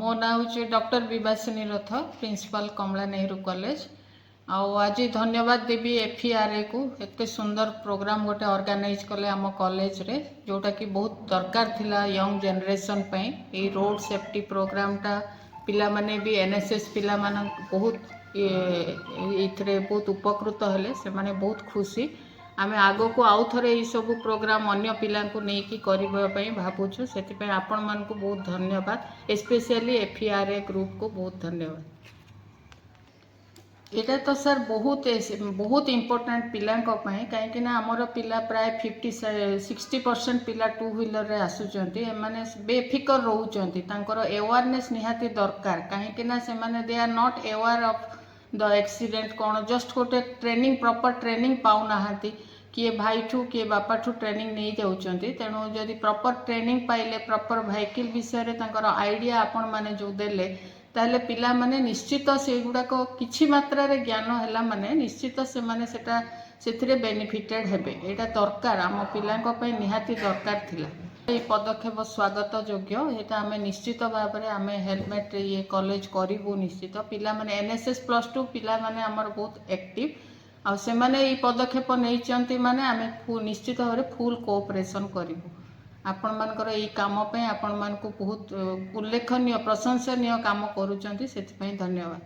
मो ना हूँ डॉक्टर विभासिनी रथ प्रिंसिपल कमला नेहरू कॉलेज। आज धन्यवाद देवी एफईआरए को एत सुंदर प्रोग्राम गोटे ऑर्गेनाइज कले आम कॉलेज रे जोटा कि बहुत दरकार थिला यंग जनरेशन पे रोड सेफ्टी प्रोग्राम टा पिला माने भी एनएसएस पिला मान बहुत इथरे बहुत उपकृत हेले से माने बहुत खुशी आमे आगो को आउ थरे ई सब प्रोग्राम अन्य पिला को नेकी करबा पई भाबुछु सेति पे आपण मान को बहुत धन्यवाद स्पेशली एफईआरए ग्रुप को बहुत धन्यवाद। एटा तो सर बहुत इम्पोर्टेंट पिला कहीं आमर पिला प्राय 50-60% पिला टू व्हीलर रे आसुचंती माने बेफिकर रहउचंती तांकर अवेयरनेस निहाती दरकार कहीं से माने they are not aware of the accident कौन जस्ट गोटे ट्रेनिंग प्रॉपर ट्रेनिंग पाउ नाहांती किए भाई ठू किए बापा ठू ट्रेनिंग नहीं जाउचंती तेणु जदि प्रॉपर ट्रेनिंग पाइले प्रॉपर व्हीकल विषय रे तांकर आइडिया आपण माने जो देले ताहले पिला माने निश्चित से गुड़ाक किछि मात्रा रे ज्ञान हैला माने निश्चित से माने सेटा सेथिरे बेनिफिटेड हेबे एटा दरकार आम पिलांक पई निहाती दरकार थिला। ये पदक्षेप स्वागत योग्य एटा आमे निश्चित भाव में आमे हेलमेट ये कॉलेज करिवु निश्चित पिला माने एनएसएस +2 पिला माने हमर बहुत एक्टिव आ से माने ये पदक्षेप नहीं चंती माने आमे निश्चित भाव में फुल कोऑपरेशन करिवु आपण मानकर ये काम पे आपण मान को बहुत उल्लेखनीय प्रशंसनीय काम करूचंती सेति पई धन्यवाद।